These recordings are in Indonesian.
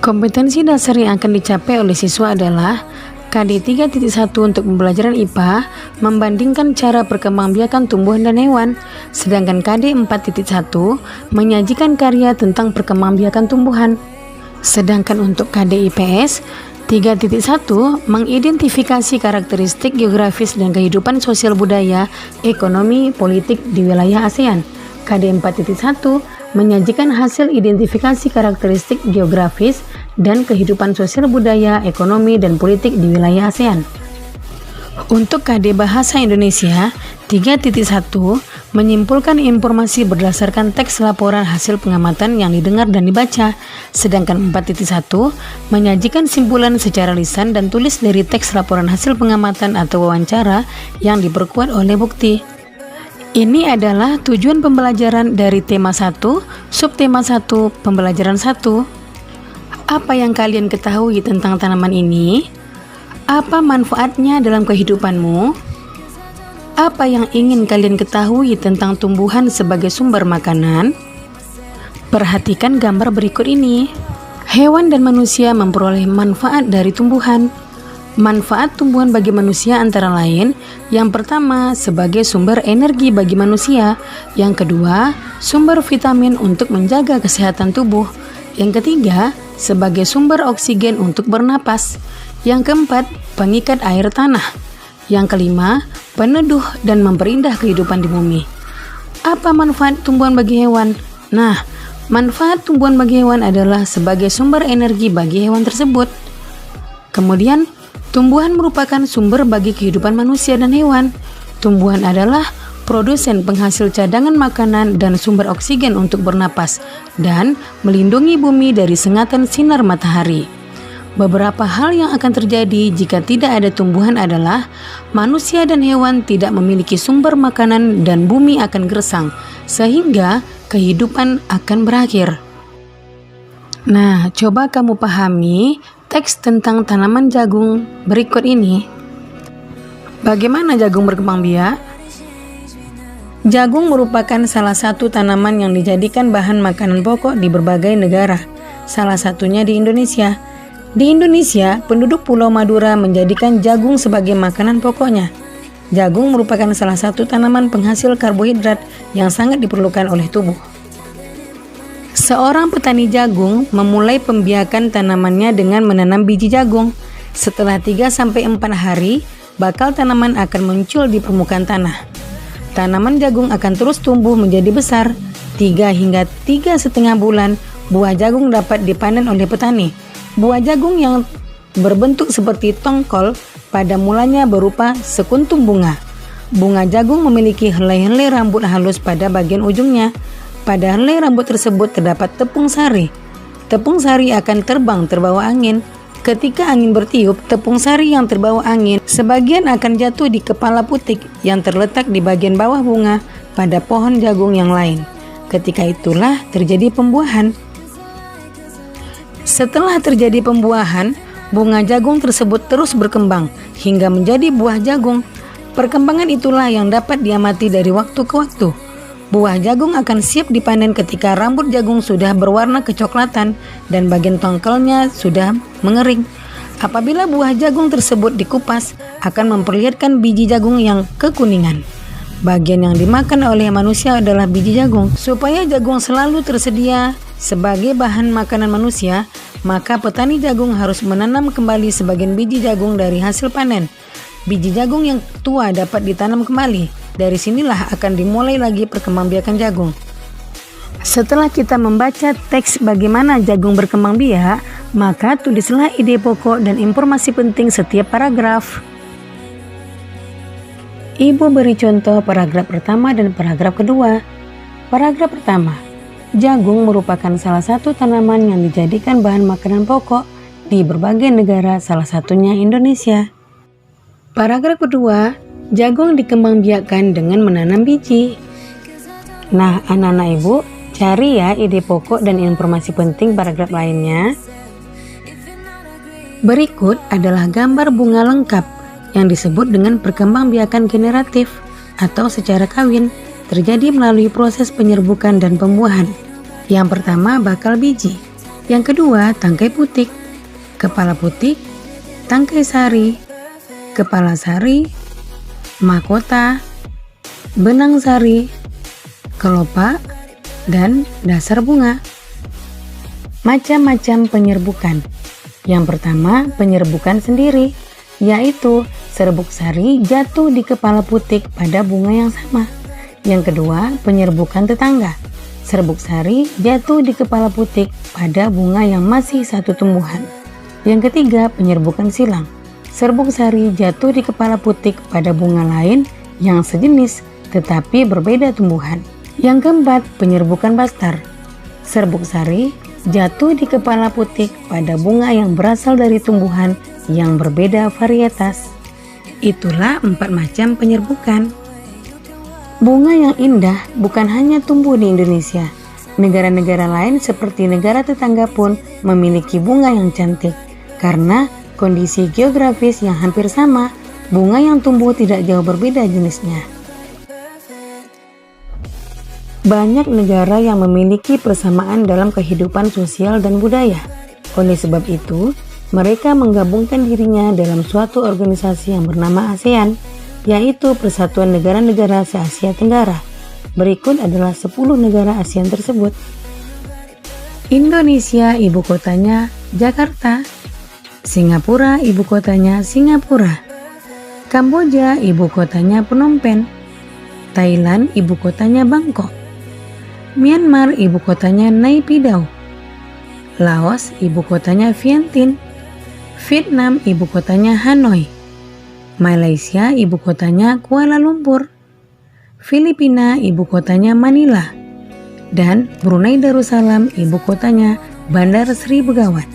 Kompetensi dasar yang akan dicapai oleh siswa adalah KD 3.1 untuk pembelajaran IPA membandingkan cara perkembangbiakan tumbuhan dan hewan, sedangkan KD 4.1 menyajikan karya tentang perkembangbiakan tumbuhan. Sedangkan untuk KD IPS 3.1 mengidentifikasi karakteristik geografis dan kehidupan sosial budaya, ekonomi, politik di wilayah ASEAN. KD 4.1 menyajikan hasil identifikasi karakteristik geografis dan kehidupan sosial budaya, ekonomi, dan politik di wilayah ASEAN. Untuk KD Bahasa Indonesia 3.1 menyimpulkan informasi berdasarkan teks laporan hasil pengamatan yang didengar dan dibaca, sedangkan 4.1 menyajikan simpulan secara lisan dan tulis dari teks laporan hasil pengamatan atau wawancara yang diperkuat oleh bukti. Ini adalah tujuan pembelajaran dari tema 1, subtema 1, pembelajaran 1. Apa yang kalian ketahui tentang tanaman ini? Apa manfaatnya dalam kehidupanmu? Apa yang ingin kalian ketahui tentang tumbuhan sebagai sumber makanan? Perhatikan gambar berikut ini. Hewan dan manusia memperoleh manfaat dari tumbuhan. Manfaat tumbuhan bagi manusia antara lain, yang pertama sebagai sumber energi bagi manusia, yang kedua sumber vitamin untuk menjaga kesehatan tubuh, yang ketiga sebagai sumber oksigen untuk bernapas, yang keempat pengikat air tanah, yang kelima peneduh dan memperindah kehidupan di bumi. Apa manfaat tumbuhan bagi hewan? Nah, manfaat tumbuhan bagi hewan adalah sebagai sumber energi bagi hewan tersebut. Kemudian tumbuhan merupakan sumber bagi kehidupan manusia dan hewan. Tumbuhan adalah produsen penghasil cadangan makanan dan sumber oksigen untuk bernapas dan melindungi bumi dari sengatan sinar matahari. Beberapa hal yang akan terjadi jika tidak ada tumbuhan adalah manusia dan hewan tidak memiliki sumber makanan dan bumi akan gersang, sehingga kehidupan akan berakhir. Nah, coba kamu pahami teks tentang tanaman jagung berikut ini. Bagaimana jagung berkembang biak? Jagung merupakan salah satu tanaman yang dijadikan bahan makanan pokok di berbagai negara, salah satunya di Indonesia. Di Indonesia, penduduk Pulau Madura menjadikan jagung sebagai makanan pokoknya. Jagung merupakan salah satu tanaman penghasil karbohidrat yang sangat diperlukan oleh tubuh. Seorang petani jagung memulai pembiakan tanamannya dengan menanam biji jagung. Setelah 3-4 hari, bakal tanaman akan muncul di permukaan tanah. Tanaman jagung akan terus tumbuh menjadi besar. 3 hingga 3,5 bulan, buah jagung dapat dipanen oleh petani. Buah jagung yang berbentuk seperti tongkol pada mulanya berupa sekuntum bunga. Bunga jagung memiliki helai-helai rambut halus pada bagian ujungnya. Pada helai rambut tersebut terdapat tepung sari. Tepung sari akan terbang terbawa angin. Ketika angin bertiup, tepung sari yang terbawa angin sebagian akan jatuh di kepala putik yang terletak di bagian bawah bunga pada pohon jagung yang lain. Ketika itulah terjadi pembuahan. Setelah terjadi pembuahan, bunga jagung tersebut terus berkembang hingga menjadi buah jagung. Perkembangan itulah yang dapat diamati dari waktu ke waktu. Buah jagung akan siap dipanen ketika rambut jagung sudah berwarna kecoklatan dan bagian tongkolnya sudah mengering. Apabila buah jagung tersebut dikupas, akan memperlihatkan biji jagung yang kekuningan. Bagian yang dimakan oleh manusia adalah biji jagung. Supaya jagung selalu tersedia sebagai bahan makanan manusia, maka petani jagung harus menanam kembali sebagian biji jagung dari hasil panen. Biji jagung yang tua dapat ditanam kembali. Dari sinilah akan dimulai lagi perkembangbiakan jagung. Setelah kita membaca teks bagaimana jagung berkembang biak, maka tulislah ide pokok dan informasi penting setiap paragraf. Ibu beri contoh paragraf pertama dan paragraf kedua. Paragraf pertama, jagung merupakan salah satu tanaman yang dijadikan bahan makanan pokok di berbagai negara, salah satunya Indonesia. Paragraf kedua, jagung dikembangbiakkan dengan menanam biji. Nah, anak-anak ibu, cari ya ide pokok dan informasi penting paragraf lainnya. Berikut adalah gambar bunga lengkap yang disebut dengan perkembangbiakan generatif atau secara kawin, terjadi melalui proses penyerbukan dan pembuahan. Yang pertama, bakal biji. Yang kedua, tangkai putik, kepala putik, tangkai sari, kepala sari, mahkota, benang sari, kelopak, dan dasar bunga. Macam-macam penyerbukan. Yang pertama, penyerbukan sendiri, yaitu serbuk sari jatuh di kepala putik pada bunga yang sama. Yang kedua, penyerbukan tetangga. Serbuk sari jatuh di kepala putik pada bunga yang masih satu tumbuhan. Yang ketiga, penyerbukan silang. Serbuk sari jatuh di kepala putik pada bunga lain yang sejenis tetapi berbeda tumbuhan. Yang keempat, penyerbukan bastar. Serbuk sari jatuh di kepala putik pada bunga yang berasal dari tumbuhan yang berbeda varietas. Itulah 4 macam penyerbukan. Bunga yang indah bukan hanya tumbuh di Indonesia. Negara-negara lain seperti negara tetangga pun memiliki bunga yang cantik. Karena kondisi geografis yang hampir sama, bunga yang tumbuh tidak jauh berbeda jenisnya. Banyak negara yang memiliki persamaan dalam kehidupan sosial dan budaya. Oleh sebab itu, mereka menggabungkan dirinya dalam suatu organisasi yang bernama ASEAN, yaitu Persatuan Negara-Negara se-Asia Tenggara. Berikut adalah 10 negara ASEAN tersebut. Indonesia, ibu kotanya Jakarta. Singapura, ibu kotanya Singapura. Kamboja, ibu kotanya Phnom Penh. Thailand, ibu kotanya Bangkok. Myanmar, ibu kotanya Naypyidaw. Laos, ibu kotanya Vientiane. Vietnam, ibu kotanya Hanoi. Malaysia, ibu kotanya Kuala Lumpur. Filipina, ibu kotanya Manila. Dan Brunei Darussalam, ibu kotanya Bandar Sri Begawan.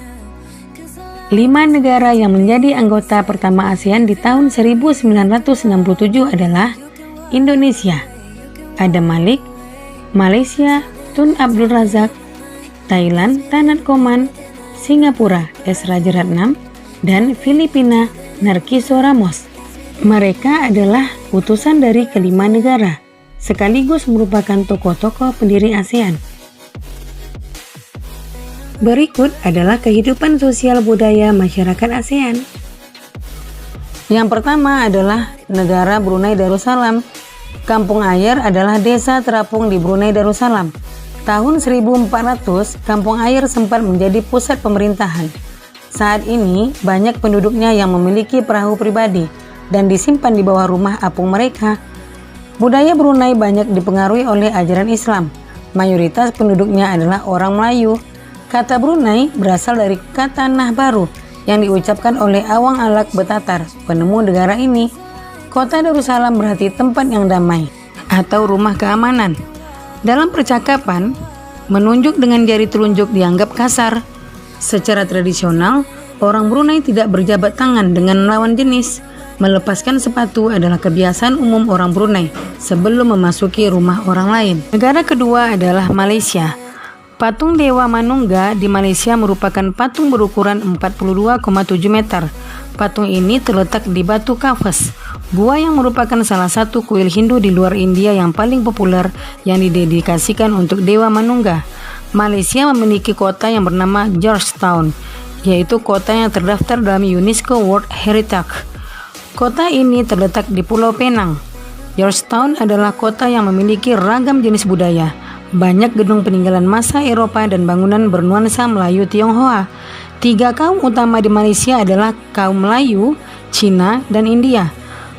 5 negara yang menjadi anggota pertama ASEAN di tahun 1967 adalah Indonesia, Adam Malik, Malaysia, Tun Abdul Razak, Thailand, Tanat Koman, Singapura, S. Rajaratnam, dan Filipina, Narciso Ramos. Mereka adalah utusan dari kelima negara, sekaligus merupakan tokoh-tokoh pendiri ASEAN. Berikut adalah kehidupan sosial budaya masyarakat ASEAN. Yang pertama adalah negara Brunei Darussalam. Kampung Ayer adalah desa terapung di Brunei Darussalam. Tahun 1400, Kampung Ayer sempat menjadi pusat pemerintahan. Saat ini, banyak penduduknya yang memiliki perahu pribadi dan disimpan di bawah rumah apung mereka. Budaya Brunei banyak dipengaruhi oleh ajaran Islam. Mayoritas penduduknya adalah orang Melayu. Kata Brunei berasal dari kata Nahbaru yang diucapkan oleh Awang Alak Betatar, penemu negara ini. Kota Darussalam berarti tempat yang damai atau rumah keamanan. Dalam percakapan, menunjuk dengan jari telunjuk dianggap kasar. Secara tradisional, orang Brunei tidak berjabat tangan dengan lawan jenis. Melepaskan sepatu adalah kebiasaan umum orang Brunei sebelum memasuki rumah orang lain. Negara kedua adalah Malaysia. Patung Dewa Manungga di Malaysia merupakan patung berukuran 42,7 meter. Patung ini terletak di Batu Kafes, gua yang merupakan salah satu kuil Hindu di luar India yang paling populer yang didedikasikan untuk Dewa Manungga. Malaysia memiliki kota yang bernama Georgetown, yaitu kota yang terdaftar dalam UNESCO World Heritage. Kota ini terletak di Pulau Penang. Georgetown adalah kota yang memiliki ragam jenis budaya. Banyak gedung peninggalan masa Eropa dan bangunan bernuansa Melayu Tionghoa. 3 kaum utama di Malaysia adalah kaum Melayu, Cina, dan India.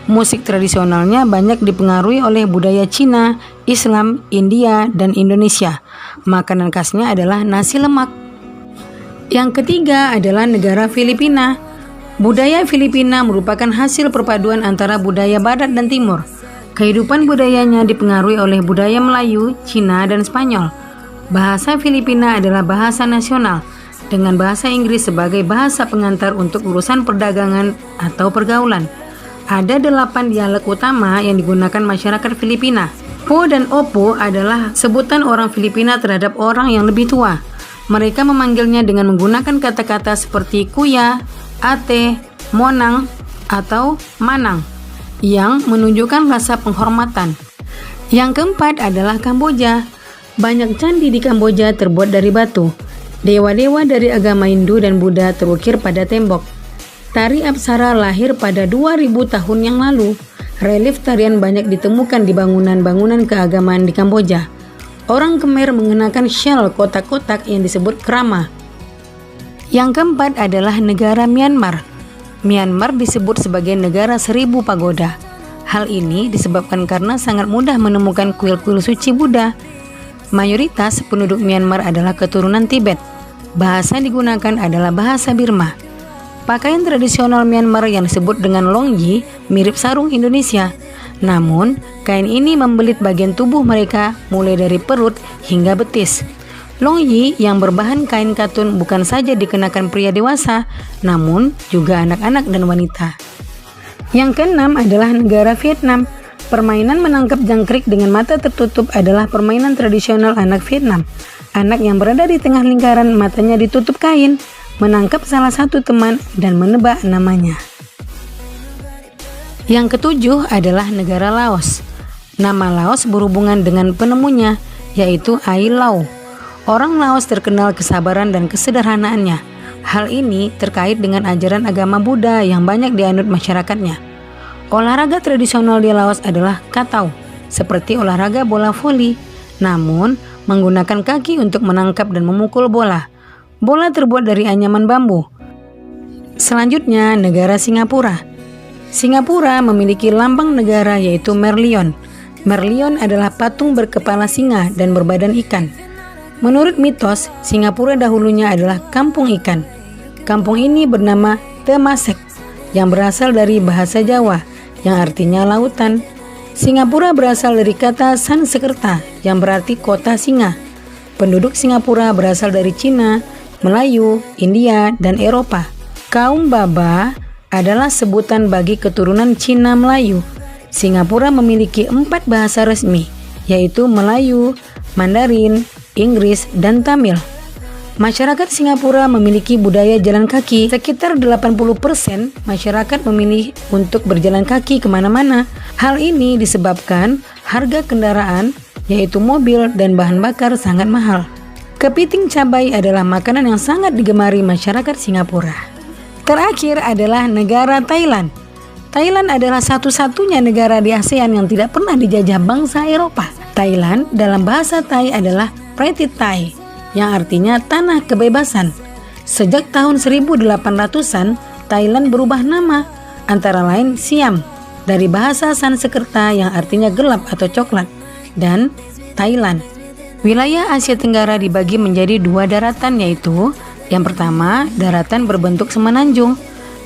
Musik tradisionalnya banyak dipengaruhi oleh budaya Cina, Islam, India, dan Indonesia. Makanan khasnya adalah nasi lemak. Yang ketiga adalah negara Filipina. Budaya Filipina merupakan hasil perpaduan antara budaya Barat dan Timur. Kehidupan budayanya dipengaruhi oleh budaya Melayu, Cina, dan Spanyol. Bahasa Filipina adalah bahasa nasional, dengan bahasa Inggris sebagai bahasa pengantar untuk urusan perdagangan atau pergaulan. Ada 8 dialek utama yang digunakan masyarakat Filipina. Po dan Opo adalah sebutan orang Filipina terhadap orang yang lebih tua. Mereka memanggilnya dengan menggunakan kata-kata seperti kuya, ate, monang, atau manang, yang menunjukkan rasa penghormatan. Yang keempat adalah Kamboja. Banyak candi di Kamboja terbuat dari batu. Dewa-dewa dari agama Hindu dan Buddha terukir pada tembok. Tari Apsara lahir pada 2000 tahun yang lalu. Relief tarian banyak ditemukan di bangunan-bangunan keagamaan di Kamboja. Orang Khmer mengenakan syal kotak-kotak yang disebut krama. Yang keempat adalah negara Myanmar. Myanmar disebut sebagai negara 1000 pagoda. Hal ini disebabkan karena sangat mudah menemukan kuil-kuil suci Buddha. Mayoritas penduduk Myanmar adalah keturunan Tibet. Bahasa yang digunakan adalah bahasa Burma. Pakaian tradisional Myanmar yang disebut dengan longyi mirip sarung Indonesia. Namun, kain ini membelit bagian tubuh mereka mulai dari perut hingga betis. Longyi yang berbahan kain katun bukan saja dikenakan pria dewasa, namun juga anak-anak dan wanita. Yang keenam adalah negara Vietnam. Permainan menangkap jangkrik dengan mata tertutup adalah permainan tradisional anak Vietnam. Anak yang berada di tengah lingkaran matanya ditutup kain, menangkap salah satu teman dan menebak namanya. Yang ketujuh adalah negara Laos. Nama Laos berhubungan dengan penemunya, yaitu Ai Lau. Orang Laos terkenal kesabaran dan kesederhanaannya. Hal ini terkait dengan ajaran agama Buddha yang banyak dianut masyarakatnya. Olahraga tradisional di Laos adalah katau, seperti olahraga bola voli, namun menggunakan kaki untuk menangkap dan memukul bola. Bola terbuat dari anyaman bambu. Selanjutnya, negara Singapura. Singapura memiliki lambang negara yaitu Merlion. Merlion adalah patung berkepala singa dan berbadan ikan. Menurut mitos, Singapura dahulunya adalah kampung ikan. Kampung ini bernama Temasek, yang berasal dari bahasa Jawa, yang artinya lautan. Singapura berasal dari kata Sanskerta yang berarti kota singa. Penduduk Singapura berasal dari Cina, Melayu, India, dan Eropa. Kaum Baba adalah sebutan bagi keturunan Cina Melayu. Singapura memiliki 4 bahasa resmi, yaitu Melayu, Mandarin, Inggris, dan Tamil. Masyarakat Singapura memiliki budaya jalan kaki. Sekitar 80% masyarakat memilih untuk berjalan kaki kemana-mana. Hal ini disebabkan harga kendaraan, yaitu mobil dan bahan bakar sangat mahal. Kepiting cabai adalah makanan yang sangat digemari masyarakat Singapura. Terakhir adalah negara Thailand. Thailand adalah satu-satunya negara di ASEAN yang tidak pernah dijajah bangsa Eropa. Thailand dalam bahasa Thai adalah Pratit Thai, yang artinya tanah kebebasan. Sejak tahun 1800-an, Thailand berubah nama, antara lain Siam, dari bahasa Sanskerta yang artinya gelap atau coklat, dan Thailand. Wilayah Asia Tenggara dibagi menjadi 2 daratan, yaitu yang pertama, daratan berbentuk semenanjung.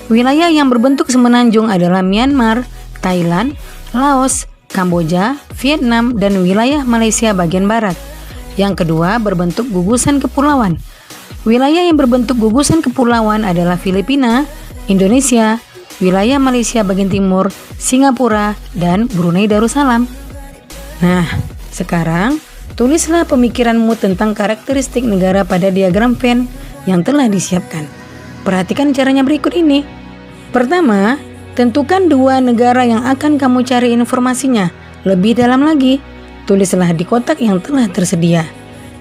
Wilayah yang berbentuk semenanjung adalah Myanmar, Thailand, Laos, Kamboja, Vietnam, dan wilayah Malaysia bagian barat. Yang kedua, berbentuk gugusan kepulauan. Wilayah yang berbentuk gugusan kepulauan adalah Filipina, Indonesia, wilayah Malaysia bagian timur, Singapura, dan Brunei Darussalam. Nah, sekarang tulislah pemikiranmu tentang karakteristik negara pada diagram Venn yang telah disiapkan. Perhatikan caranya berikut ini. Pertama, tentukan 2 negara yang akan kamu cari informasinya. Lebih dalam lagi, tulislah di kotak yang telah tersedia.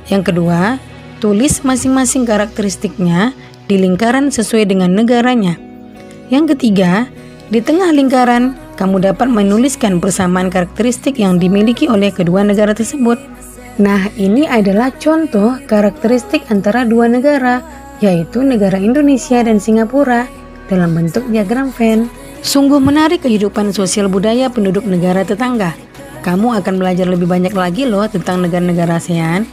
Yang kedua, tulis masing-masing karakteristiknya di lingkaran sesuai dengan negaranya. Yang ketiga, di tengah lingkaran, kamu dapat menuliskan persamaan karakteristik yang dimiliki oleh kedua negara tersebut. Nah, ini adalah contoh karakteristik antara 2 negara, yaitu negara Indonesia dan Singapura, dalam bentuk diagram Venn. Sungguh menarik kehidupan sosial budaya penduduk negara tetangga. Kamu akan belajar lebih banyak lagi loh tentang negara-negara ASEAN.